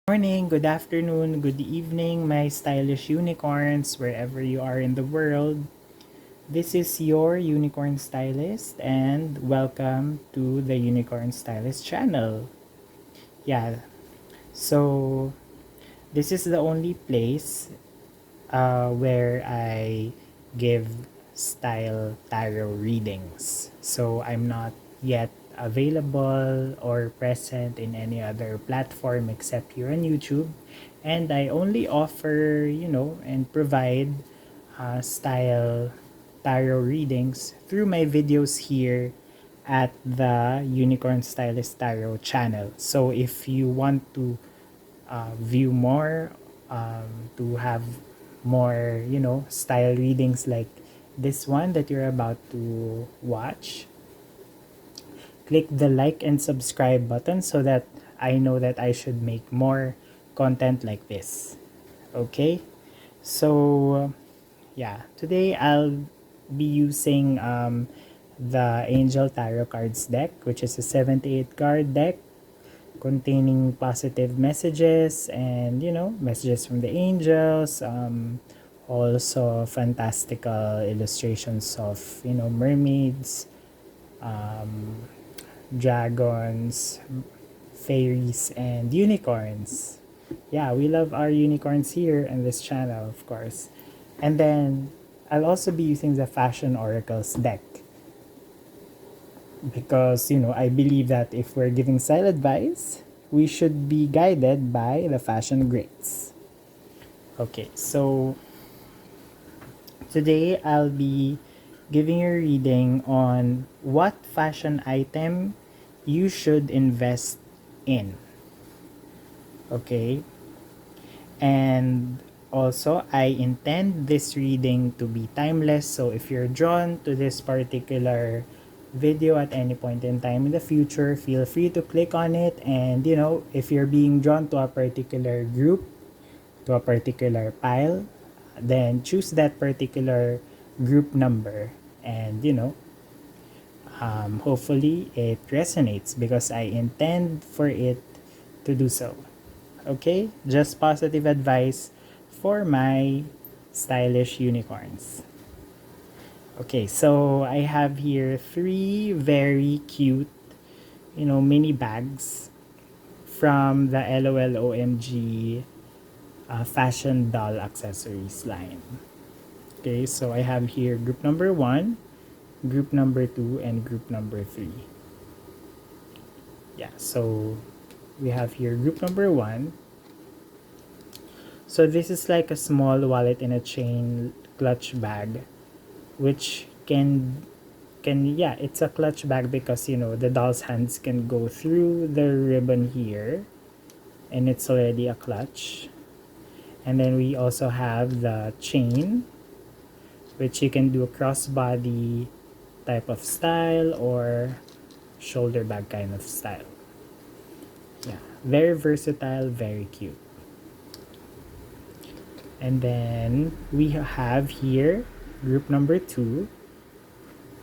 Morning, good afternoon, good evening, my stylish unicorns, wherever you are in the world. This is your Unicorn Stylist, and welcome to the Unicorn Stylist channel. Yeah, so this is the only place where I give style tarot readings. So I'm not yet available or present in any other platform except here on YouTube. And I only offer, and provide style tarot readings through my videos here at the Unicorn Stylist Tarot channel. So if you want to view more, to have more, style readings like this one that you're about to watch, click the like and subscribe button so that I know that I should make more content like this. Okay? So, yeah, today I'll be using the Angel Tarot Cards deck, which is a 78 card deck containing positive messages and messages from the angels, also fantastical illustrations of mermaids, um, dragons, fairies, and unicorns. Yeah, we love our unicorns here in this channel, of course. And then I'll also be using the Fashion Oracles deck because I believe that if we're giving style advice, we should be guided by the fashion greats. Okay, so today I'll be giving you a reading on what fashion item you should invest in. Okay, and also I intend this reading to be timeless, so if you're drawn to this particular video at any point in time in the future, feel free to click on it. And if you're being drawn to a particular group, to a particular pile, then choose that particular group number, and hopefully it resonates because I intend for it to do so. Okay, just positive advice for my stylish unicorns. Okay, so I have here three very cute, mini bags from the LOLOMG fashion doll accessories line. Okay, so I have here group number 1, group number 2, and group number 3. Yeah, so we have here group number 1. So this is like a small wallet in a chain clutch bag, which yeah, it's a clutch bag because the doll's hands can go through the ribbon here, and it's already a clutch. And then we also have the chain, which you can do a crossbody type of style or shoulder bag kind of style. Yeah, very versatile, very cute. And then we have here group number 2,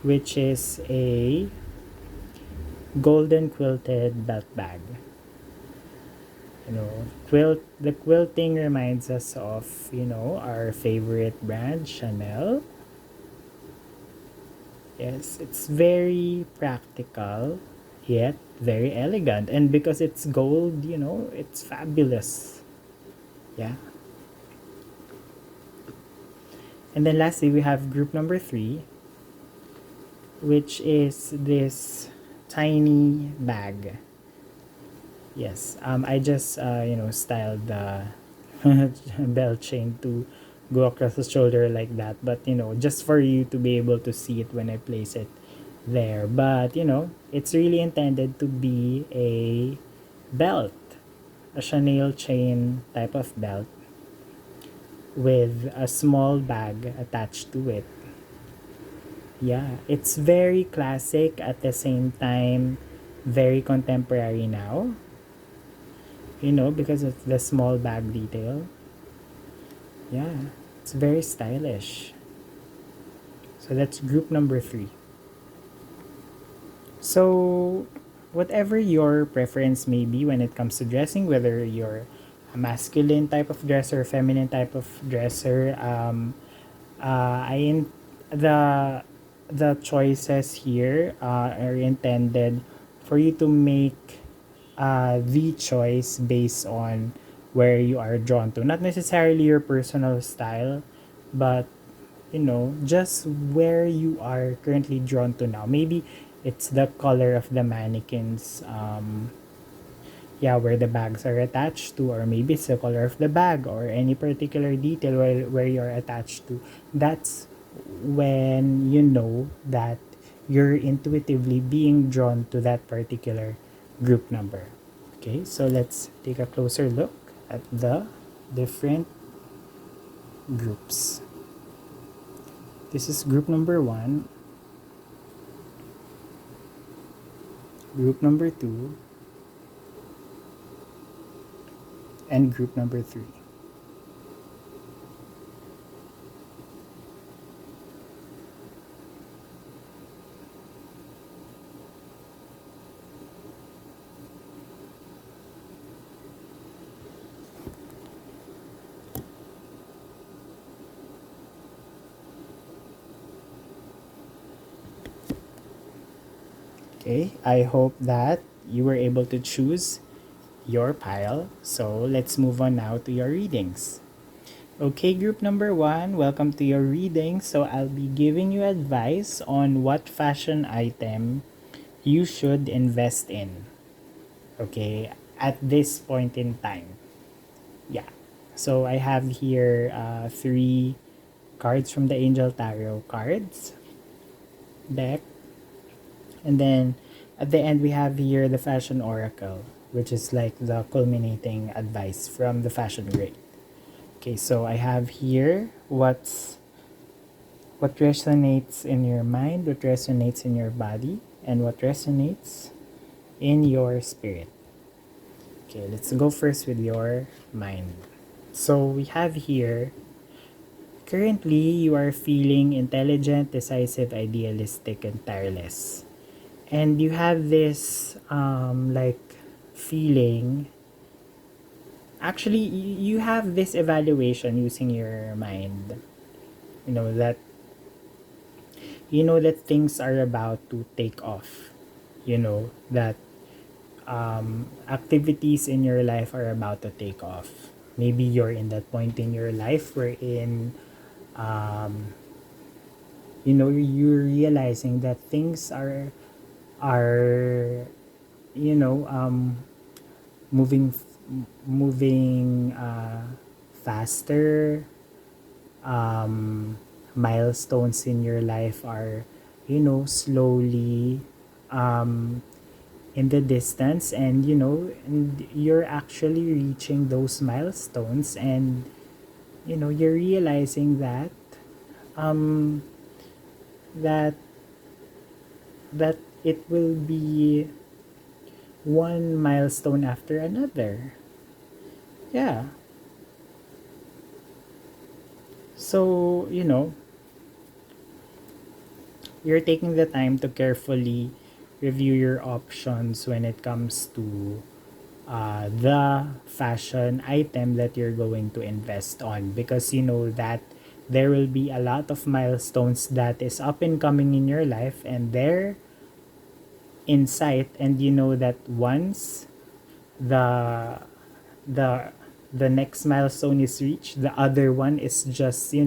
which is a golden quilted belt bag. The quilting reminds us of our favorite brand, Chanel. Yes, it's very practical yet very elegant, and because it's gold, it's fabulous. Yeah. And then lastly, we have group number 3, which is this tiny bag. Yes, I just styled the belt chain to go across the shoulder like that, but just for you to be able to see it when I place it there. But it's really intended to be a belt, a Chanel chain type of belt with a small bag attached to it. Yeah, it's very classic at the same time very contemporary now, because of the small bag detail. Yeah, it's very stylish. So that's group number 3. So whatever your preference may be when it comes to dressing, whether you're a masculine type of dresser, feminine type of dresser. The the choices here are intended for you to make the choice based on where you are drawn to. Not necessarily your personal style, but just where you are currently drawn to now. Maybe it's the color of the mannequins, yeah, where the bags are attached to, or maybe it's the color of the bag or any particular detail where you're attached to. That's when you know that you're intuitively being drawn to that particular group number. Okay, so let's take a closer look at the different groups. This is group number 1, group number 2, and group number 3. Okay, I hope that you were able to choose your pile. So let's move on now to your readings. Okay, group number 1, welcome to your reading. So I'll be giving you advice on what fashion item you should invest in. Okay, at this point in time. Yeah. So I have here 3 cards from the Angel Tarot cards deck. And then at the end, we have here the Fashion Oracle, which is like the culminating advice from the Fashion Grade. Okay, so I have here what resonates in your mind, what resonates in your body, and what resonates in your spirit. Okay, let's go first with your mind. So we have here, currently you are feeling intelligent, decisive, idealistic, and tireless. And you have this like feeling, actually you have this evaluation using your mind, that things are about to take off, that activities in your life are about to take off. Maybe you're in that point in your life wherein you're realizing that things are moving faster. Milestones in your life are slowly in the distance, and and you're actually reaching those milestones, and you're realizing that um that that it will be one milestone after another. Yeah. So, you're taking the time to carefully review your options when it comes to the fashion item that you're going to invest on, because you know that there will be a lot of milestones that is up and coming in your life, and they're in sight, and you know that once the the the next milestone is reached, the other one is just a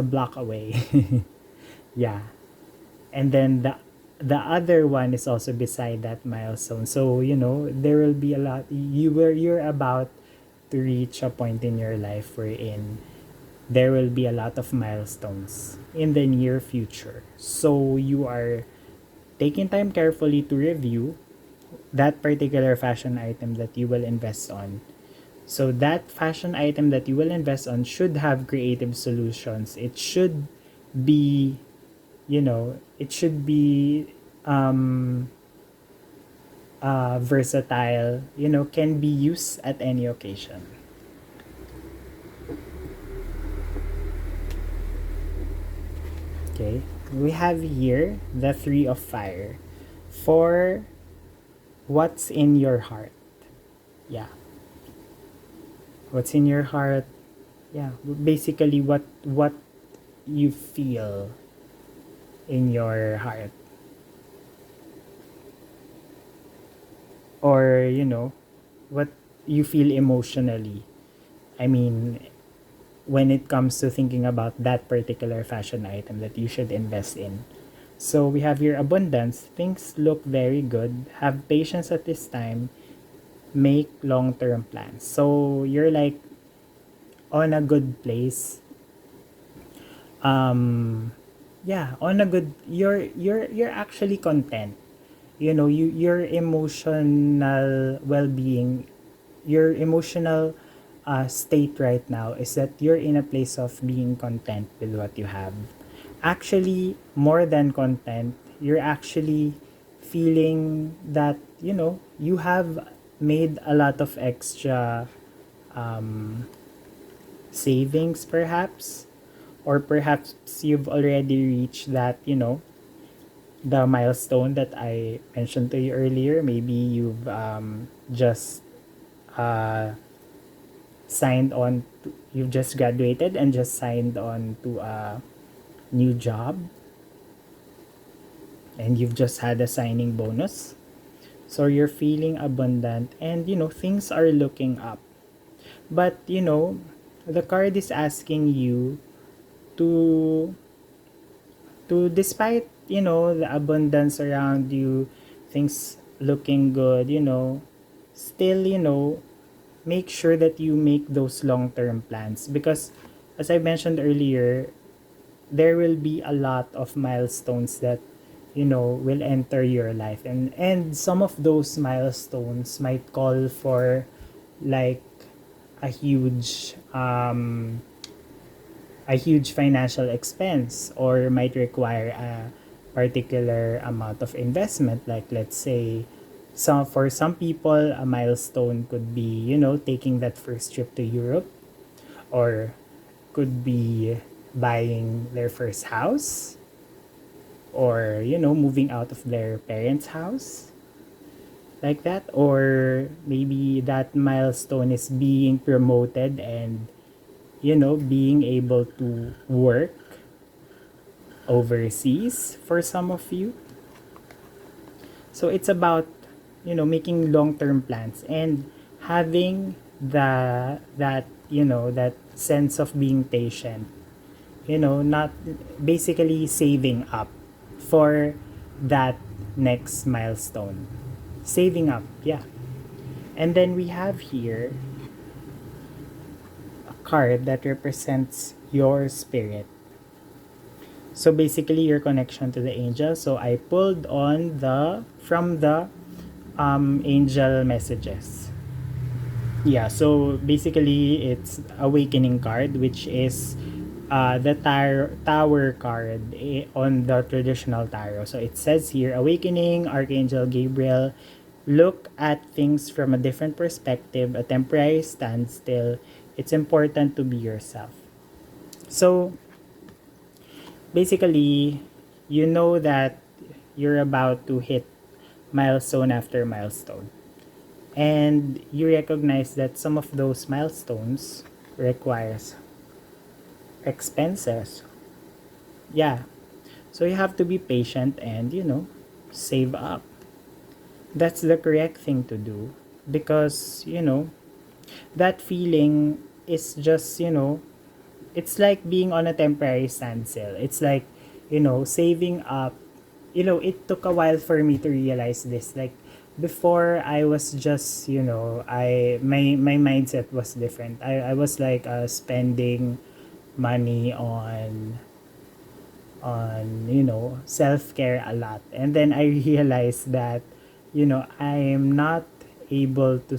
block away. Yeah. And then the other one is also beside that milestone, so there will be a lot. You're about to reach a point in your life wherein there will be a lot of milestones in the near future, so you are taking time carefully to review that particular fashion item that you will invest on. So that fashion item that you will invest on should have creative solutions. It should be, it should be versatile, can be used at any occasion. Okay, we have here the Three of Fire for what's in your heart. Yeah. What's in your heart? Yeah. Basically what you feel in your heart, or what you feel emotionally. I mean, when it comes to thinking about that particular fashion item that you should invest in. So we have your abundance. Things look very good. Have patience at this time. Make long-term plans. So you're like on a good place. Yeah, on a good, you're actually content. Your emotional well-being, your emotional state right now is that you're in a place of being content with what you have. Actually, more than content, you're actually feeling that you have made a lot of extra savings, perhaps, or perhaps you've already reached that the milestone that I mentioned to you earlier. Maybe you've just uh, signed on to, you've just graduated and just signed on to a new job, and you've just had a signing bonus. So you're feeling abundant, and things are looking up. But the card is asking you to despite the abundance around you, things looking good, still make sure that you make those long-term plans, because as I mentioned earlier, there will be a lot of milestones that will enter your life, and some of those milestones might call for like a huge financial expense, or might require a particular amount of investment. Like, let's say, for some people a milestone could be taking that first trip to Europe, or could be buying their first house, or moving out of their parents' house, like that. Or maybe that milestone is being promoted and being able to work overseas for some of you. So it's about making long-term plans and having that sense of being patient, not basically saving up for that next milestone. Saving up, yeah. And then we have here a card that represents your spirit. So basically your connection to the angel. So I pulled on the from the angel messages. Yeah, so basically it's awakening card, which is the tower card on the traditional tarot. So it says here, awakening, Archangel Gabriel, look at things from a different perspective, a temporary standstill. It's important to be yourself. So basically, you know that you're about to hit milestone after milestone. And you recognize that some of those milestones requires expenses. Yeah. So you have to be patient and, save up. That's the correct thing to do, because, that feeling is just, it's like being on a temporary standstill. It's like, saving up. It took a while for me to realize this. Like, before, I was just, my mindset was different. I was like spending money on self-care a lot, and then I realized that I am not able to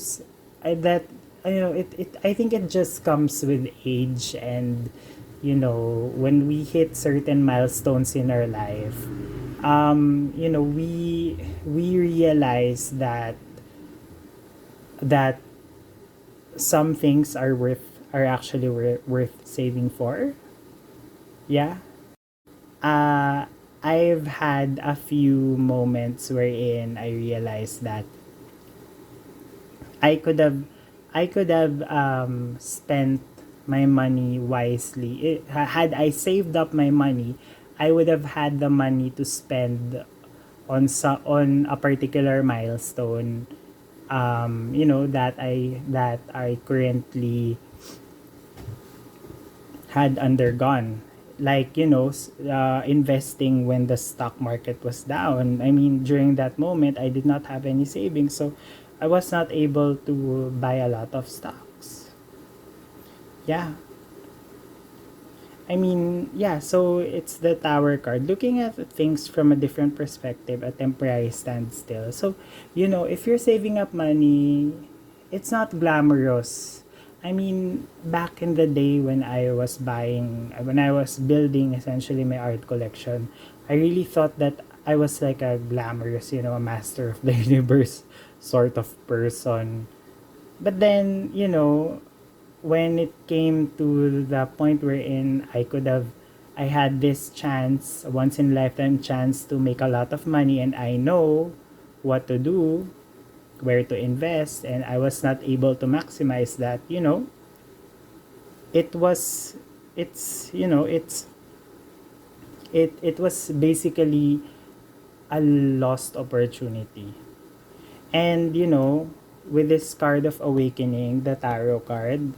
that I think it just comes with age, and when we hit certain milestones in our life, we realize that some things are actually worth saving for. Yeah. uh I've had a few moments wherein I realized that I could have spent my money wisely. Had I saved up my money, I would have had the money to spend on a particular milestone, that I currently had undergone, like, investing when the stock market was down. I mean, during that moment I did not have any savings, so I was not able to buy a lot of stocks. Yeah, I mean, yeah, so it's the Tower card. Looking at things from a different perspective, a temporary standstill. So, if you're saving up money, it's not glamorous. I mean, back in the day when I was building essentially my art collection, I really thought that I was like a glamorous, a master of the universe sort of person. But then, when it came to the point wherein I had this chance, a once in a lifetime chance to make a lot of money, and I know what to do, where to invest, and I was not able to maximize that. It was it's you know it was basically a lost opportunity. And with this card of awakening, the tarot card,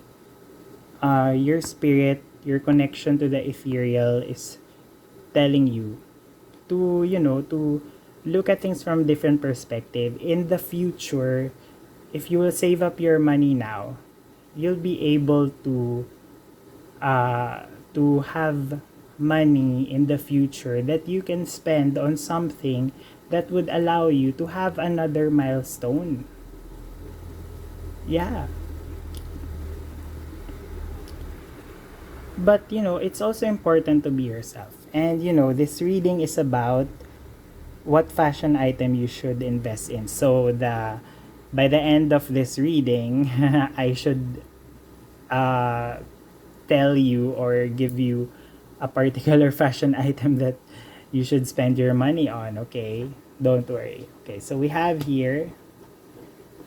your spirit, your connection to the ethereal is telling you to look at things from different perspective. In the future, if you will save up your money now, you'll be able to have money in the future that you can spend on something that would allow you to have another milestone. Yeah. But it's also important to be yourself. And this reading is about what fashion item you should invest in. So by the end of this reading, I should uh tell you or give you a particular fashion item that you should spend your money on, okay? Don't worry. Okay, so we have here,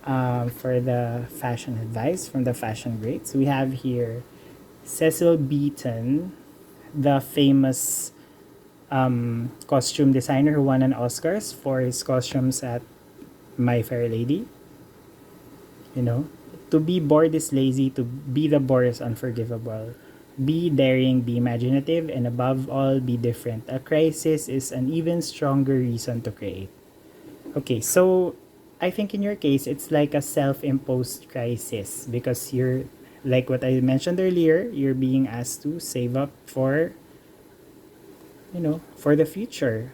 for the fashion advice from the fashion greats, we have here Cecil Beaton, the famous costume designer who won an Oscars for his costumes at My Fair Lady. To be bored is lazy, to be the bored is unforgivable. Be daring, be imaginative, and above all, be different. A crisis is an even stronger reason to create. Okay, so I think in your case, it's like a self-imposed crisis because you're, like what I mentioned earlier, you're being asked to save up for the future.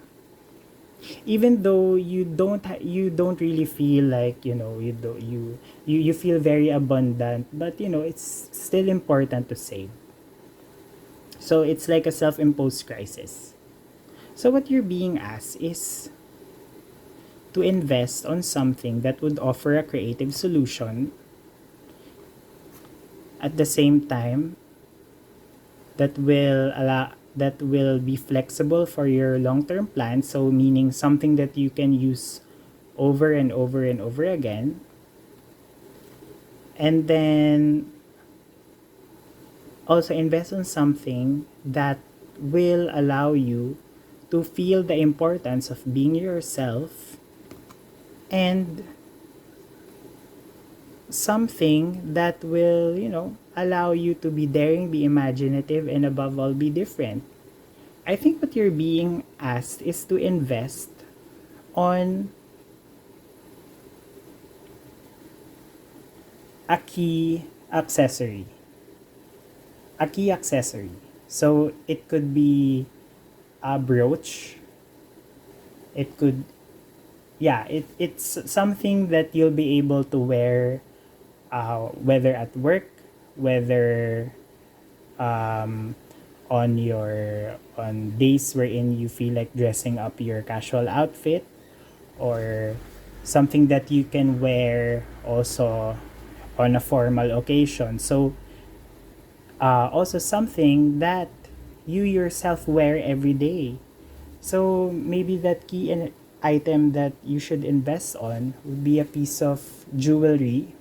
Even though you don't really feel like, you feel very abundant, but it's still important to save. So it's like a self-imposed crisis. So what you're being asked is to invest on something that would offer a creative solution, at the same time that will be flexible for your long-term plan. So meaning something that you can use over and over and over again. And then also invest on something that will allow you to feel the importance of being yourself, and something that will, allow you to be daring, be imaginative, and above all, be different. I think what you're being asked is to invest on a key accessory. A key accessory. So it could be a brooch. It could, yeah, it's something that you'll be able to wear, whether at work, whether on days wherein you feel like dressing up your casual outfit, or something that you can wear also on a formal occasion. So also something that you yourself wear every day. So maybe that item that you should invest on would be a piece of jewelry,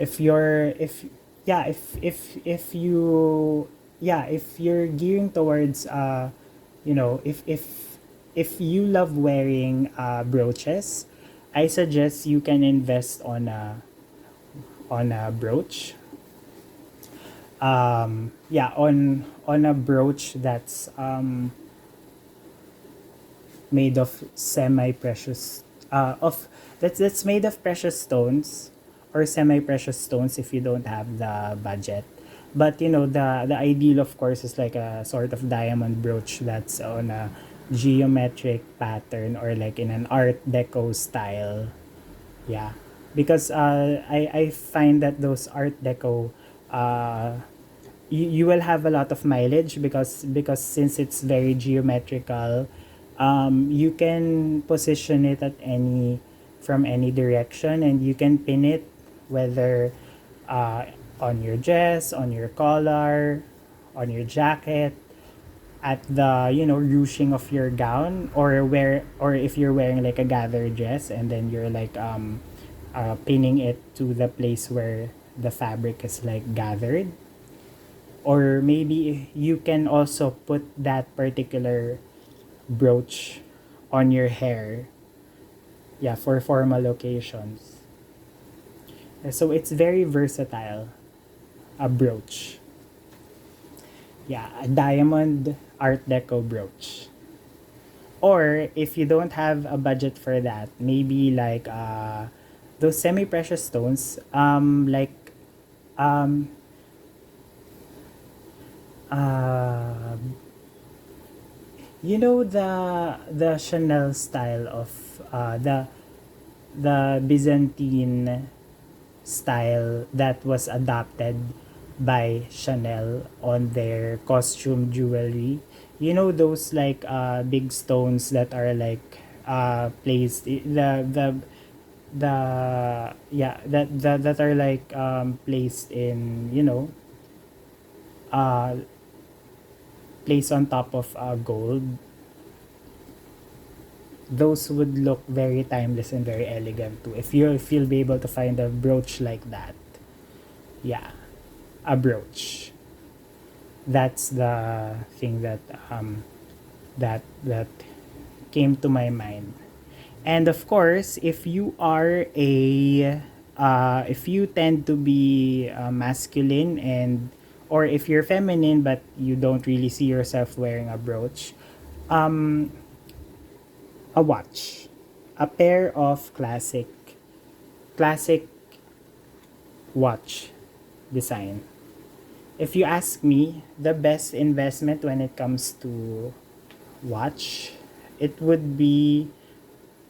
if you're if yeah if you yeah if you're gearing towards if you love wearing brooches, I suggest you can invest on a brooch. Yeah, on a brooch that's made of semi-precious of that's made of precious stones or semi-precious stones if you don't have the budget. But the ideal, of course, is like a sort of diamond brooch that's on a geometric pattern or like in an art deco style. Yeah, because I find that those art deco you will have a lot of mileage because since it's very geometrical, you can position it at any from any direction, and you can pin it whether uh, on your dress, on your collar, on your jacket, at the ruching of your gown, or if you're wearing like a gathered dress and then you're like pinning it to the place where the fabric is like gathered. Or maybe you can also put that particular brooch on your hair, yeah, for formal occasions. So it's very versatile, a brooch. Yeah, a diamond art deco brooch. Or if you don't have a budget for that, maybe like those semi-precious stones, like um uh the Chanel style of the Byzantine style that was adopted by Chanel on their costume jewelry. You know those like big stones that are like placed the yeah that are like placed in uh placed on top of gold. Those would look very timeless and very elegant too. If you'll be able to find a brooch like that. Yeah, a brooch. That's the thing that that came to my mind. And of course, if you tend to be masculine, and or if you're feminine but you don't really see yourself wearing a brooch, a watch, a pair of classic watch design. If you ask me, the best investment when it comes to watch, it would be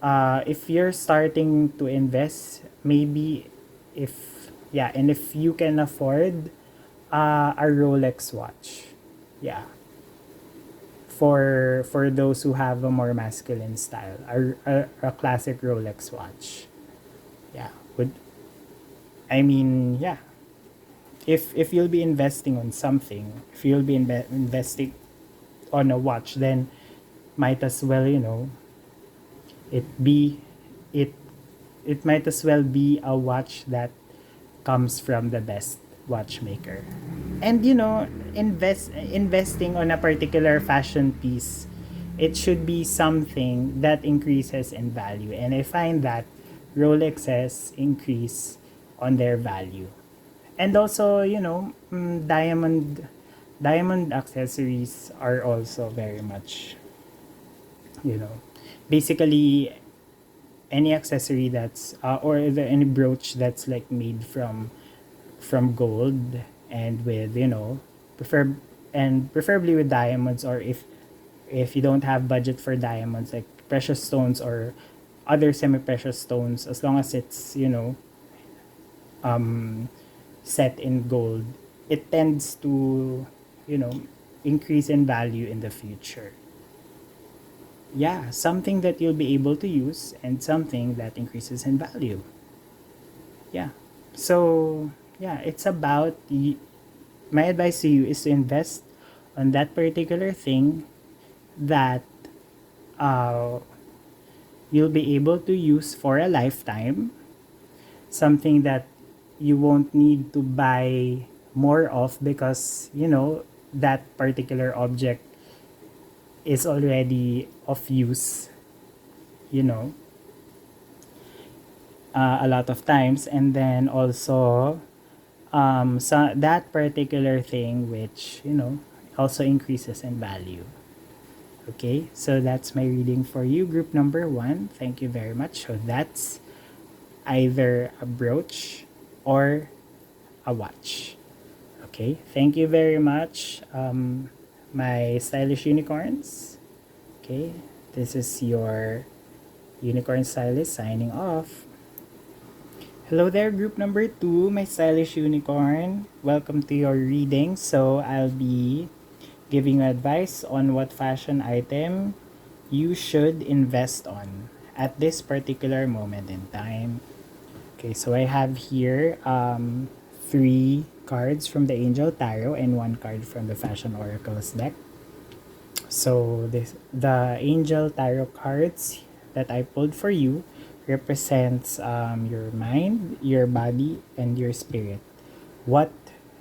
if you're starting to invest, maybe and if you can afford a Rolex watch. Yeah. For those who have a more masculine style, a classic Rolex watch. Yeah. Would I mean, yeah. If you'll be investing on something, if you'll be investing on a watch, then might as well, it be it it might as well be a watch that comes from the best watchmaker. And investing on a particular fashion piece, it should be something that increases in value, and I find that Rolexes increase on their value. And also, diamond accessories are also very much, you know basically any accessory that's any brooch that's like made from gold, and with preferably with diamonds, or if you don't have budget for diamonds, like precious stones or other semi-precious stones, as long as it's set in gold, it tends to you know increase in value in the future. Yeah, something that you'll be able to use and something that increases in value. Yeah. So, yeah, it's about my advice to you is to invest on that particular thing that uh, you'll be able to use for a lifetime, something that you won't need to buy more of, because that particular object is already of use, you know a lot of times. And then also, so that particular thing which also increases in value. Okay, so that's my reading for you, group number 1. Thank you very much. So that's either a brooch or a watch. Okay, thank you very much, my stylish unicorns. Okay, this is your Unicorn Stylist signing off. Hello there, group number 2, my stylish unicorn. Welcome to your reading. So I'll be giving you advice on what fashion item you should invest on at this particular moment in time. Okay, so I have here 3 cards from the Angel Tarot and 1 card from the Fashion Oracles deck. So the Angel Tarot cards that I pulled for you represents your mind, your body, and your spirit. What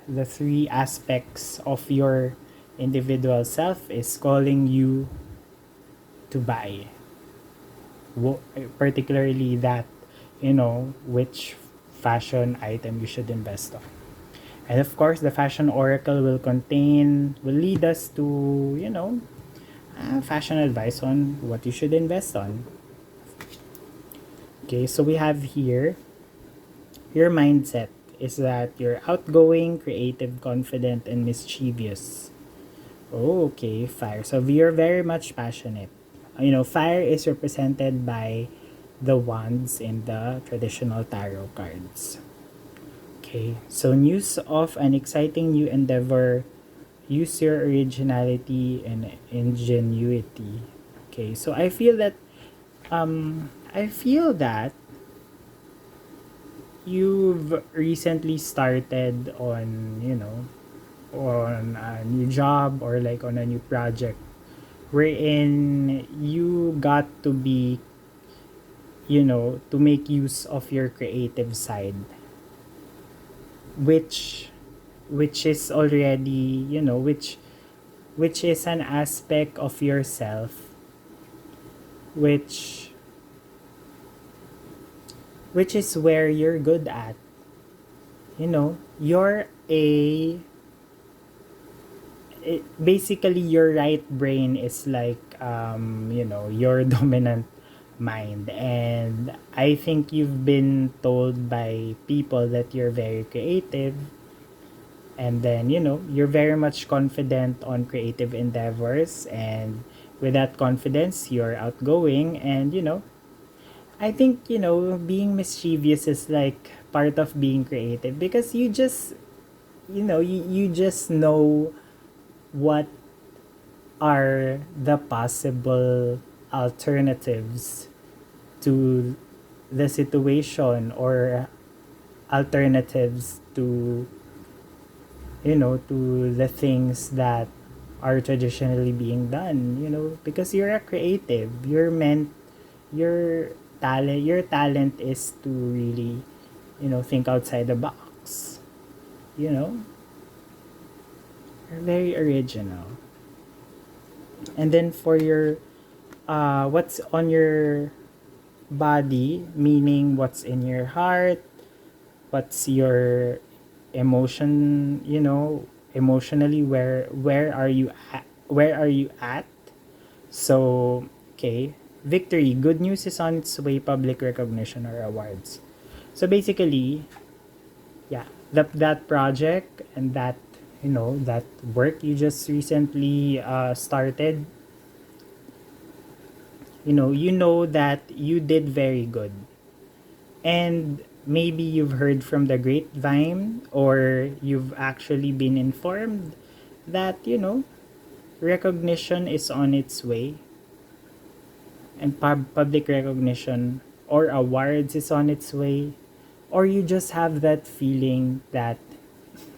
the 3 aspects of your individual self is calling you to buy. Particularly that, which fashion item you should invest on. And of course, the Fashion Oracle will lead us to, fashion advice on what you should invest on. Okay, so we have here, your mindset is that you're outgoing, creative, confident, and mischievous. Oh, okay, fire. So you're very much passionate. Fire is represented by the wands in the traditional tarot cards. Okay, so news of an exciting new endeavor. Use your originality and ingenuity. Okay, so I feel that you've recently started on, on a new job, or like on a new project wherein you got to be, to make use of your creative side, which is already, which is an aspect of yourself which is where you're good at. You're basically your right brain is like, your dominant mind. And I think you've been told by people that you're very creative, and then you're very much confident on creative endeavors, and with that confidence you're outgoing. And I think being mischievous is like part of being creative, because you just you just know what are the possible alternatives to the situation, or alternatives to to the things that are traditionally being done, because you're a creative. Your talent is to really think outside the box. You're very original. And then for your what's on your body, meaning what's in your heart, what's your emotion, emotionally, where are you at. So, okay, victory, good news is on its way, public recognition or awards. So basically, yeah, that project and that work you just recently started, you know that you did very good. And maybe you've heard from the grapevine, or you've actually been informed that recognition is on its way, and public recognition or awards is on its way. Or you just have that feeling that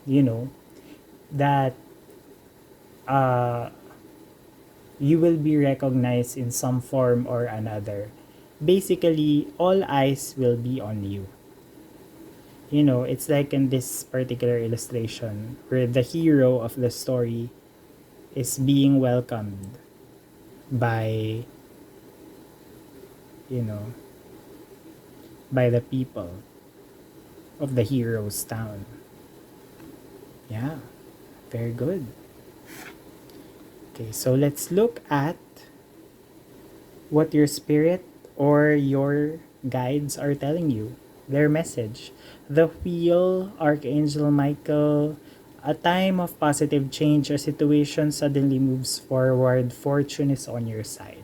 you know that uh you will be recognized in some form or another. Basically, all eyes will be on you. It's like in this particular illustration where the hero of the story is being welcomed by, you know, by the people of the hero's town. Yeah, very good. Okay, so let's look at what your spirit or your guides are telling you. Their message. The wheel, Archangel Michael, a time of positive change, a situation suddenly moves forward, fortune is on your side.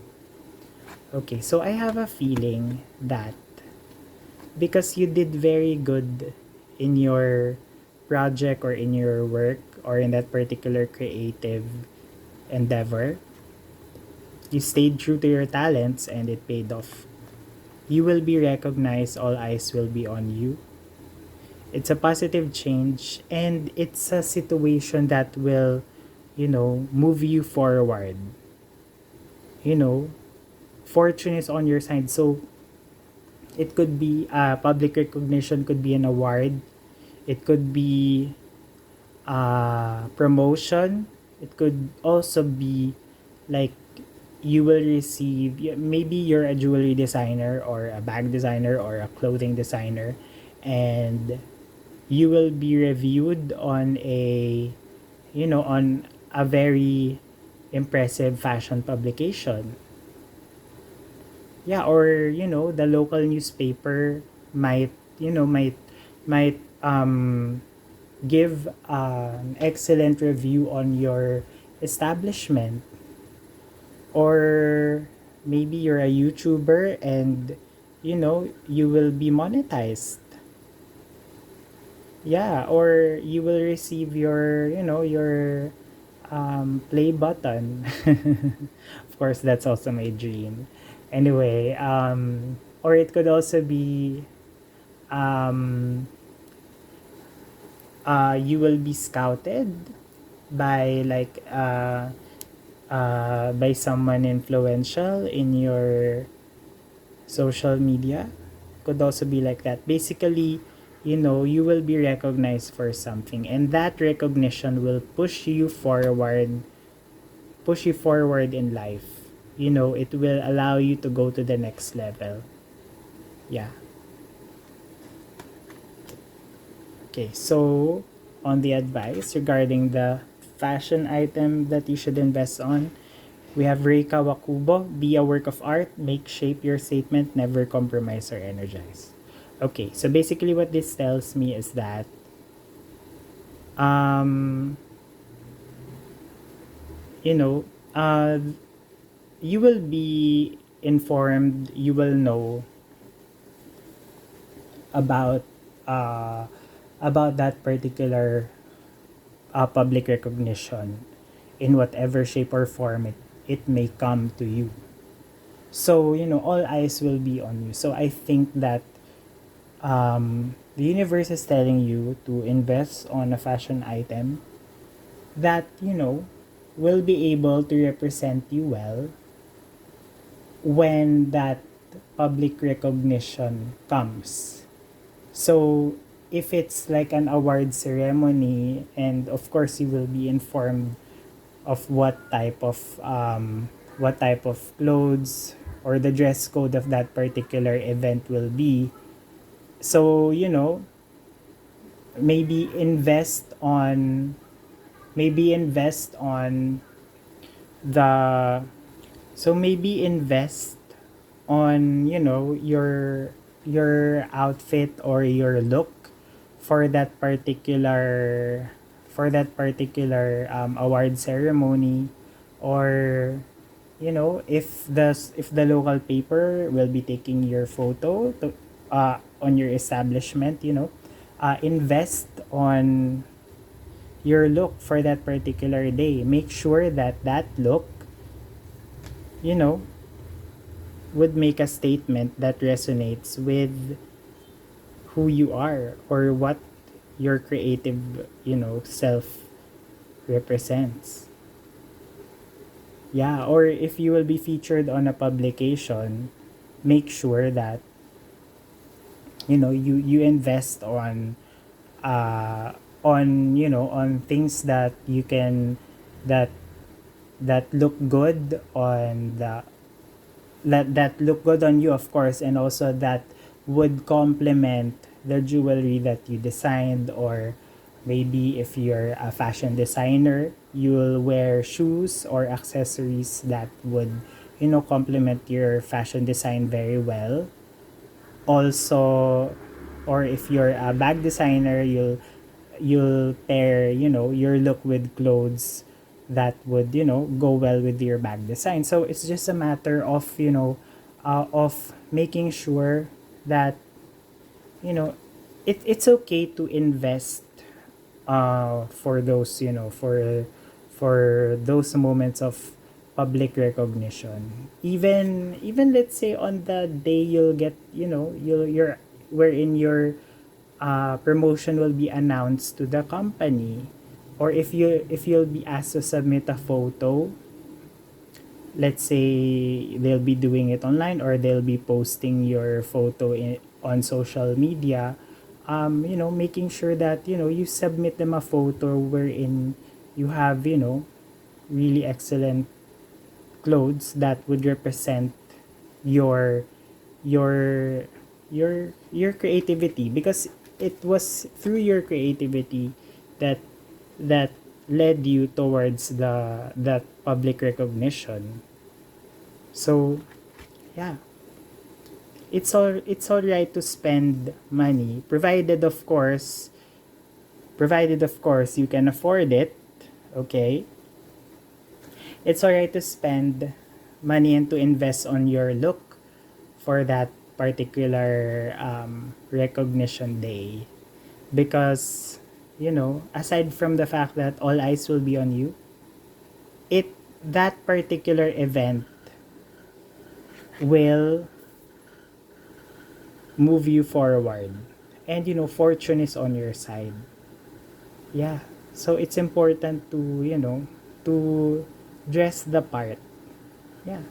Okay, so I have a feeling that because you did very good in your project or in your work or in that particular creative endeavor, you stayed true to your talents and it paid off. You will be recognized, all eyes will be on you. It's a positive change and it's a situation that will, move you forward. You know, Fortune is on your side. So it could be public recognition, could be an award, it could be promotion, it could also be like you will receive, maybe you're a jewelry designer or a bag designer or a clothing designer, and you will be reviewed on a very impressive fashion publication. Yeah, or the local newspaper might you know might give an excellent review on your establishment. Or maybe you're a YouTuber and you will be monetized. Yeah, or you will receive your play button. Of course, that's also my dream. Anyway, or it could also be um, you will be scouted by by someone influential in your social media. Could also be like that. Basically, you will be recognized for something, and that recognition will push you forward in life. It will allow you to go to the next level. Yeah. Okay, so on the advice regarding the fashion item that you should invest on, we have Reika Wakubo, be a work of art, make shape your statement, never compromise or energize. Okay, so basically what this tells me is that um you know uh you will be informed, you will know about uh about that particular public recognition in whatever shape or form it may come to you. So, all eyes will be on you. So I think that the universe is telling you to invest on a fashion item that, will be able to represent you well when that public recognition comes. So if it's like an award ceremony, and of course you will be informed of what type of clothes or the dress code of that particular event will be. So maybe invest on maybe invest on the maybe invest on your outfit or your look for that particular award ceremony. Or if the local paper will be taking your photo on your establishment, invest on your look for that particular day. Make sure that that look you know would make a statement that resonates with who you are or what your creative self represents. Yeah, or if you will be featured on a publication, make sure that you invest on on things that you can that that look good on the that look good on you, of course, and also that would complement the jewelry that you designed. Or maybe if you're a fashion designer, you'll wear shoes or accessories that would complement your fashion design very well. Also, or if you're a bag designer, you'll pair your look with clothes that would go well with your bag design. So it's just a matter of of making sure that you know it's okay to invest for those for those moments of public recognition. Even let's say on the day you'll get you're wherein your promotion will be announced to the company, or if you'll be asked to submit a photo. Let's say they'll be doing it online, or they'll be posting your photo on social media. Making sure that you submit them a photo wherein you have really excellent clothes that would represent your your your creativity, because it was through your creativity that that led you towards the that public recognition. So yeah, it's all right to spend money, provided of course you can afford it. Okay, it's all right to spend money and to invest on your look for that particular recognition day, because aside from the fact that all eyes will be on you, it that particular event will move you forward, and fortune is on your side. Yeah, so it's important to to dress the part. Yeah,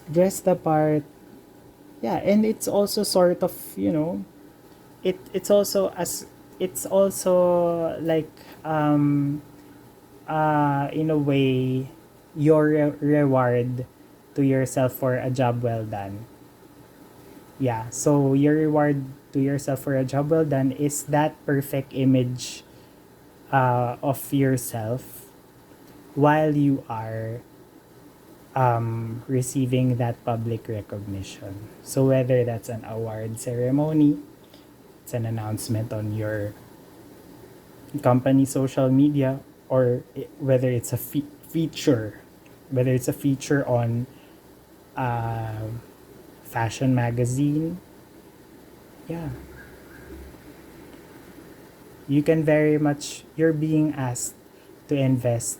dress the part. Yeah, and it's also sort of it's also like in a way your reward to yourself for a job well done. Yeah, so your reward to yourself for a job well done is that perfect image of yourself while you are receiving that public recognition. So whether that's an award ceremony, it's an announcement on your company social media, or whether it's a feature, whether it's a feature on uh, fashion magazine. Yeah, you can very much, you're being asked to invest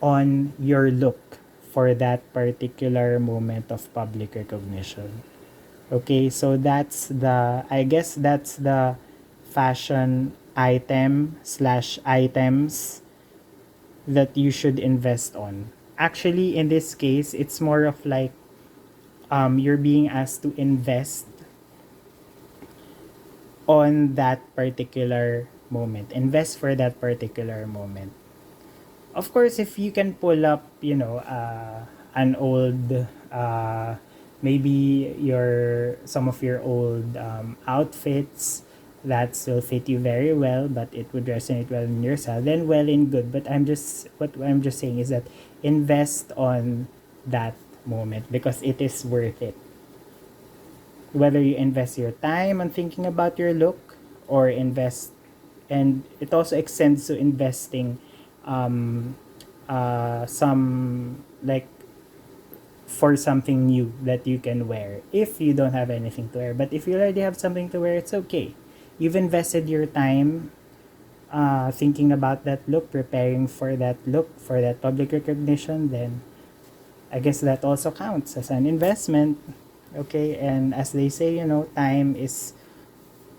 on your look for that particular moment of public recognition. Okay, so I guess that's the fashion item slash items that you should invest on. Actually, in this case, it's more of like you're being asked to invest on that particular moment. Invest for that particular moment. Of course, if you can pull up, an old, maybe some of your old outfits that still fit you very well, but it would resonate well in your style, then well and good. But what I'm just saying is that invest on that moment because it is worth it. Whether you invest your time on thinking about your look, or invest, and it also extends to investing some, like, for something new that you can wear if you don't have anything to wear. But if you already have something to wear, it's okay. You've invested your time thinking about that look, preparing for that look, for that public recognition, then I guess that also counts as an investment. Okay, and as they say, time is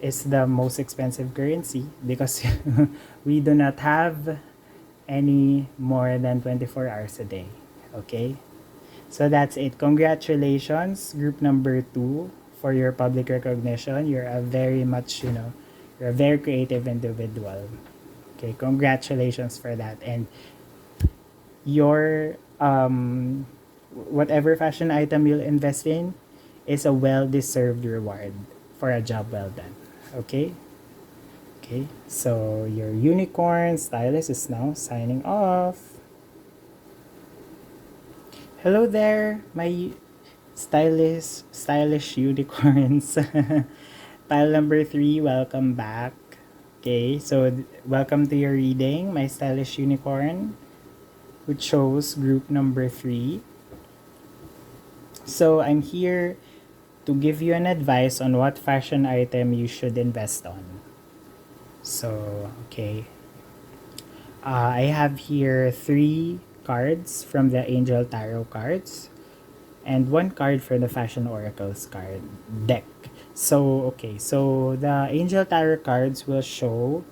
the most expensive currency, because we do not have any more than 24 hours a day. Okay, so that's it. Congratulations, group number 2, for your public recognition. You're a very much, you're a very creative individual. Okay, congratulations for that. And your whatever fashion item you'll invest in is a well-deserved reward for a job well done. Okay? Okay, so your unicorn stylist is now signing off. Hello there, my stylish unicorns. Pile number 3, welcome back. Okay, so welcome to your reading, my stylish unicorn, which shows group number 3. So I'm here to give you an advice on what fashion item you should invest on. So, okay. I have here 3 cards from the Angel Tarot cards and 1 card for the Fashion Oracles card deck. So, okay. So, the Angel Tarot cards will show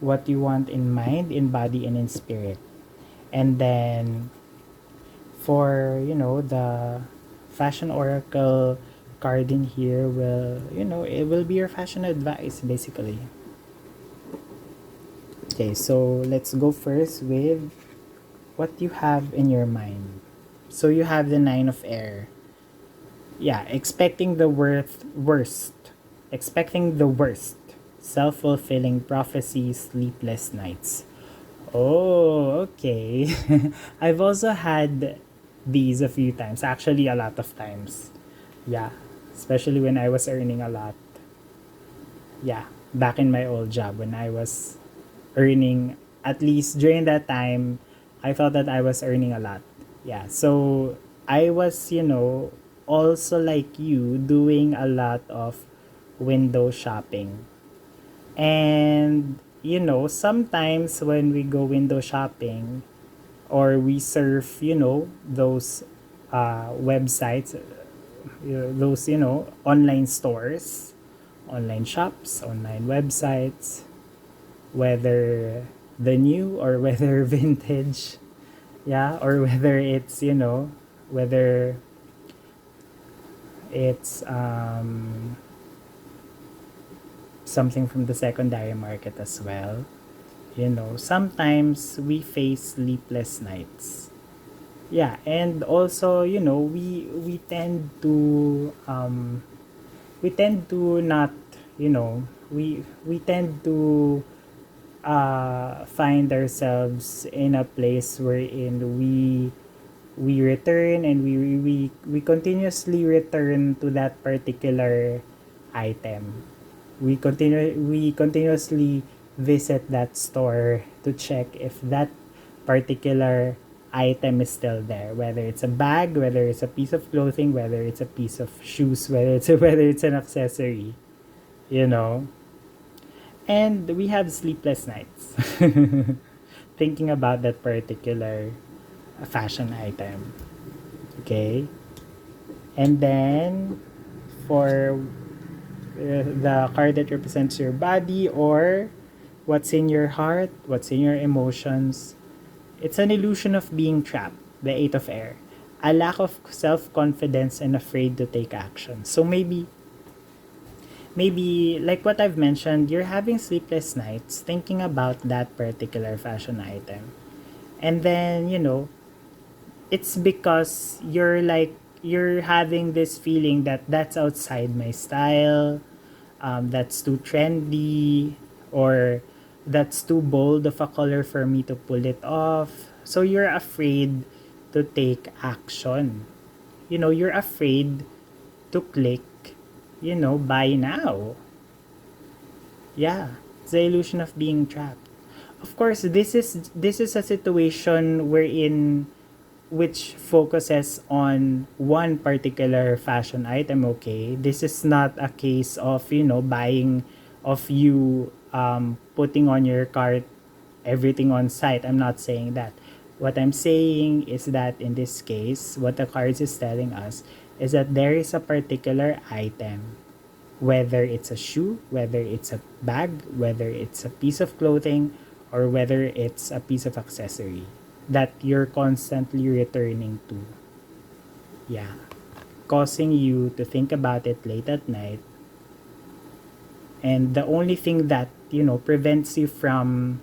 what you want in mind, in body, and in spirit. And then, for, the Fashion Oracle card in here will, it will be your fashion advice, basically. Okay, so let's go first with what you have in your mind. So you have the 9 of air. Yeah, expecting the worst. Expecting the worst. Self-fulfilling prophecies, sleepless nights. Oh, okay. I've also had these a few times. Actually, a lot of times. Yeah, especially when I was earning a lot. Yeah, back in my old job when I was earning, at least during that time, I thought that I was earning a lot. Yeah, so I was, also like you, doing a lot of window shopping. And, sometimes when we go window shopping or we surf, those websites, those, online stores, online shops, online websites, whether the new or whether vintage, yeah, or whether it's, whether it's something from the secondary market as well. Sometimes we face sleepless nights. Yeah, and also, we tend to not, we tend to find ourselves in a place wherein we return and we continuously return to that particular item. We continuously visit that store to check if that particular item is still there, whether it's a bag, whether it's a piece of clothing, whether it's a piece of shoes, whether it's an accessory, you know. And we have sleepless nights thinking about that particular fashion item. Okay? And then for the card that represents your body or what's in your heart, what's in your emotions, it's an illusion of being trapped, the 8 of air. A lack of self-confidence and afraid to take action. So maybe like what I've mentioned, you're having sleepless nights thinking about that particular fashion item. And then, it's because you're having this feeling that that's outside my style, that's too trendy, or that's too bold of a color for me to pull it off. So you're afraid to take action. You're afraid to click, buy now. Yeah, it's the illusion of being trapped. Of course, this is a situation wherein which focuses on one particular fashion item. Okay, this is not a case of buying, of you putting on your cart everything on site. I'm not saying that. What I'm saying is that in this case, what the cards is telling us is that there is a particular item, whether it's a shoe, whether it's a bag, whether it's a piece of clothing, or whether it's a piece of accessory that you're constantly returning to. Yeah. causing you to think about it late at night. And the only thing that, prevents you from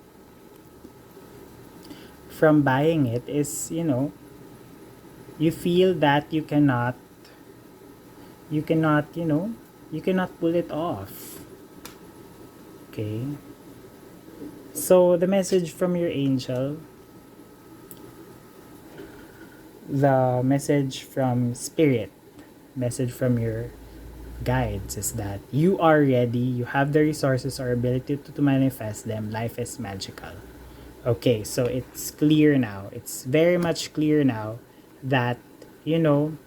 buying it is, you feel that you cannot pull it off. Okay? So the message from your angel, the message from spirit, message from your guides is that you are ready, you have the resources or ability to manifest them. Life is magical. Okay, so it's clear now. It's very much clear now that, you know,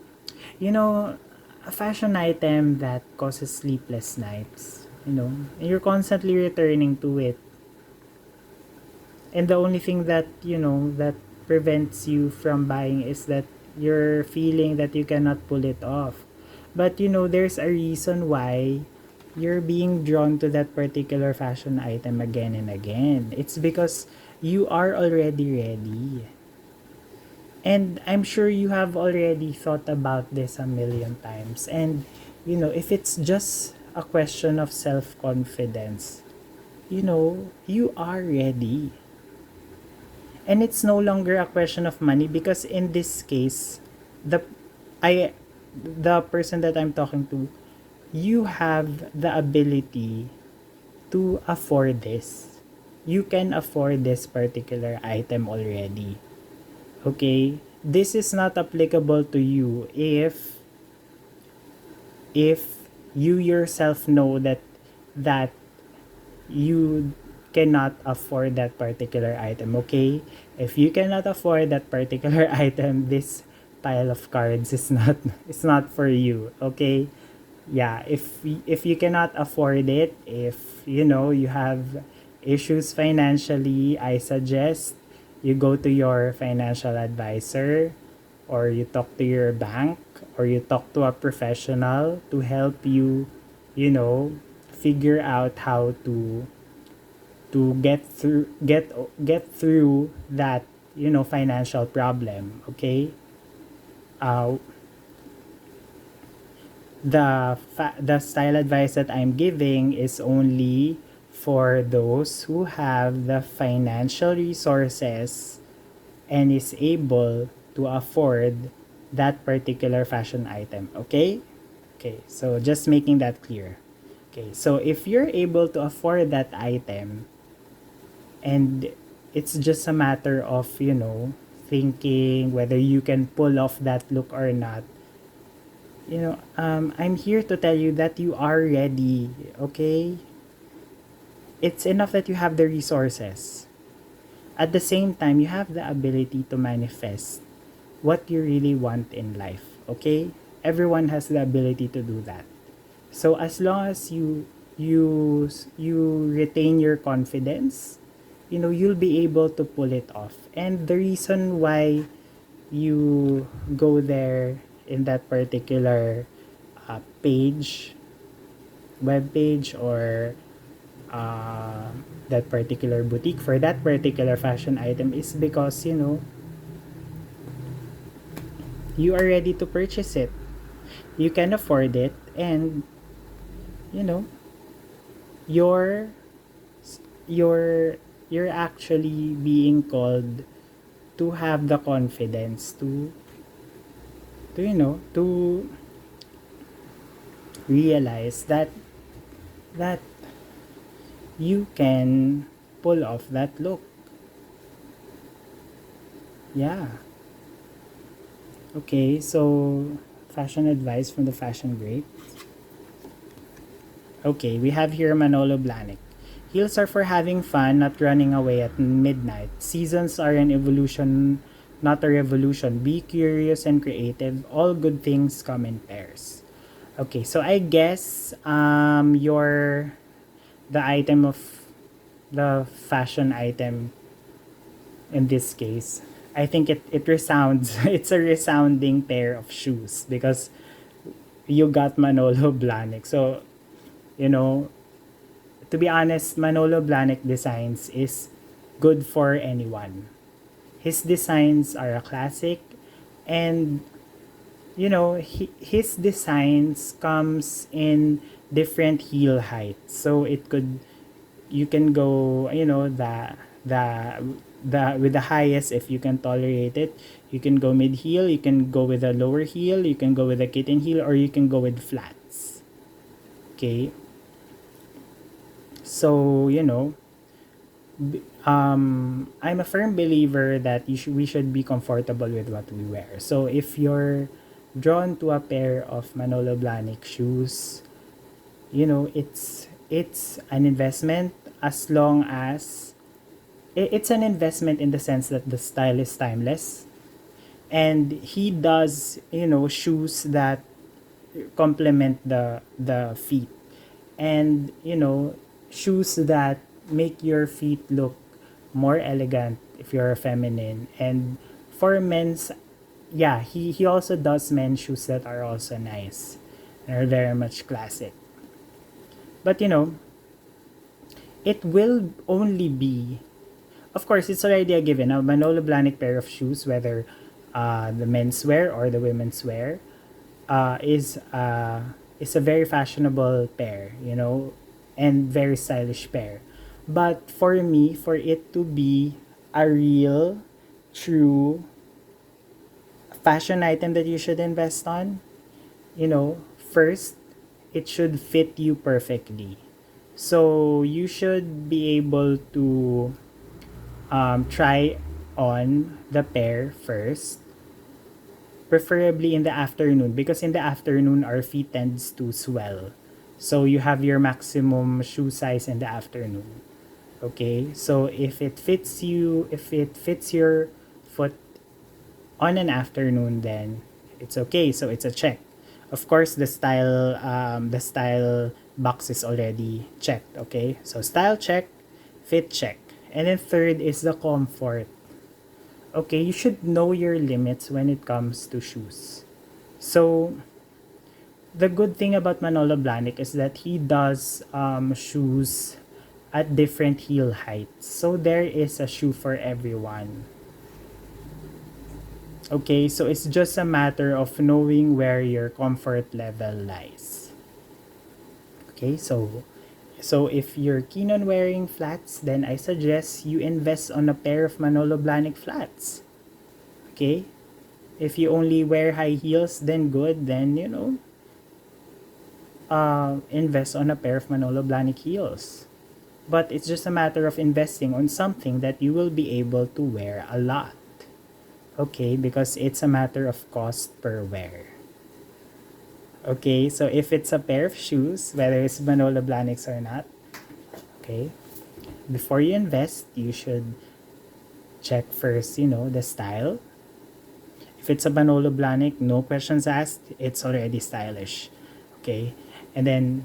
you know, a fashion item that causes sleepless nights, and you're constantly returning to it. And the only thing that, that prevents you from buying is that you're feeling that you cannot pull it off. But, there's a reason why you're being drawn to that particular fashion item again and again. It's because you are already ready. And I'm sure you have already thought about this a million times. And, if it's just a question of self confidence, you are ready. And it's no longer a question of money because in this case, the I the person that I'm talking to, you have the ability to afford this. You can afford this particular item already. Okay? This is not applicable to you if you yourself know that you cannot afford that particular item. Okay, if you cannot afford that particular item, this pile of cards is not it's not for you. Okay, yeah, if you cannot afford it, if you have issues financially, I suggest you go to your financial advisor, or you talk to your bank, or you talk to a professional to help you, figure out how to get through that, financial problem. Okay, uh the style advice that I'm giving is only for those who have the financial resources and is able to afford that particular fashion item. Okay, so just making that clear. Okay, so if you're able to afford that item, and it's just a matter of, thinking whether you can pull off that look or not, I'm here to tell you that you are ready. Okay, it's enough that you have the resources. At the same time, you have the ability to manifest what you really want in life. Okay, everyone has the ability to do that. So as long as you retain your confidence, you'll be able to pull it off. And the reason why you go there in that particular web page, or that particular boutique for that particular fashion item is because you are ready to purchase it. You can afford it, and you know you're you're you're actually being called to have the confidence to realize that you can pull off that look. Yeah. Okay, so fashion advice from the fashion great. Okay, we have here Manolo Blahnik. Heels are for having fun, not running away at midnight. Seasons are an evolution, not a revolution. Be curious and creative. All good things come in pairs. Okay, so I guess your the item of the fashion item in this case, I think it resounds it's a resounding pair of shoes because you got Manolo Blahnik. So, you know, to be honest, Manolo Blahnik designs is good for anyone. His designs are a classic, and his designs comes in different heel heights. So it could, you can go, the with the highest if you can tolerate it. You can go mid heel, you can go with a lower heel, you can go with a kitten heel, or you can go with flats. Okay. So, I'm a firm believer that we should be comfortable with what we wear. So if you're drawn to a pair of Manolo Blahnik shoes, it's an investment, as long as it's an investment in the sense that the style is timeless, and he does, shoes that complement the feet, and shoes that make your feet look more elegant if you're a feminine. And for men's, yeah, he also does men's shoes that are also nice and are very much classic. But it will only be, of course, it's already a given. A Manolo Blahnik pair of shoes, whether the menswear or the women's wear, is a very fashionable pair, and very stylish pair. But for me, for it to be a real, true fashion item that you should invest on, first, it should fit you perfectly. So you should be able to try on the pair first, preferably in the afternoon, because in the afternoon our feet tends to swell. So you have your maximum shoe size in the afternoon. Okay? So if it fits your foot on an afternoon, then it's okay. So it's a check. Of course, the style box is already checked. Okay? So style check, fit check. And then third is the comfort. Okay, you should know your limits when it comes to shoes. So the good thing about Manolo Blahnik is that he does shoes at different heel heights. So there is a shoe for everyone. Okay, so it's just a matter of knowing where your comfort level lies. Okay, so if you're keen on wearing flats, then I suggest you invest on a pair of Manolo Blahnik flats. Okay? If you only wear high heels, then good. Then, invest on a pair of Manolo Blahnik heels. But it's just a matter of investing on something that you will be able to wear a lot. Okay? Because it's a matter of cost per wear. Okay? So if it's a pair of shoes, whether it's Manolo Blahniks or not, okay, before you invest, you should check first, the style. If it's a Manolo Blahnik, no questions asked, it's already stylish. Okay? And then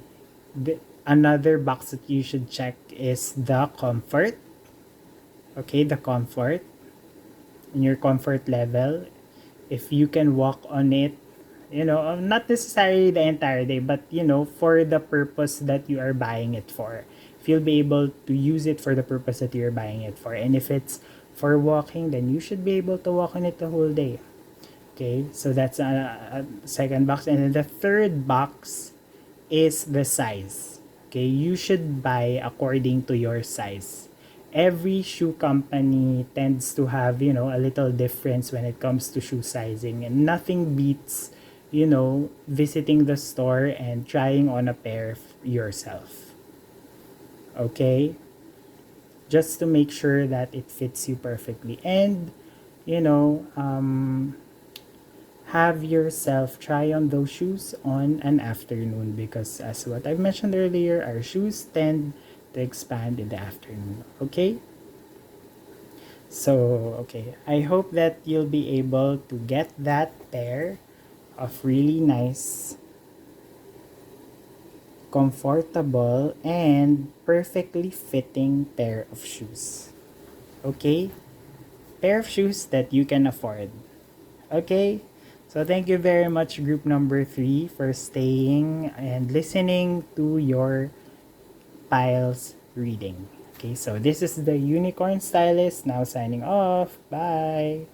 another box that you should check is the comfort. Okay, the comfort. In your comfort level. If you can walk on it, not necessarily the entire day, but, for the purpose that you are buying it for. If you'll be able to use it for the purpose that you're buying it for. And if it's for walking, then you should be able to walk on it the whole day. Okay, so that's a second box. And then the third box is the size. Okay, you should buy according to your size. Every shoe company tends to have, a little difference when it comes to shoe sizing. And nothing beats, visiting the store and trying on a pair yourself. Okay? Just to make sure that it fits you perfectly. And, have yourself try on those shoes on an afternoon, because as what I've mentioned earlier, our shoes tend to expand in the afternoon. Okay? So, okay. I hope that you'll be able to get that pair of really nice, comfortable, and perfectly fitting pair of shoes. Okay? Pair of shoes that you can afford. Okay? So thank you very much, group number 3, for staying and listening to your Piles reading. Okay, so this is the Unicorn Stylist now signing off. Bye!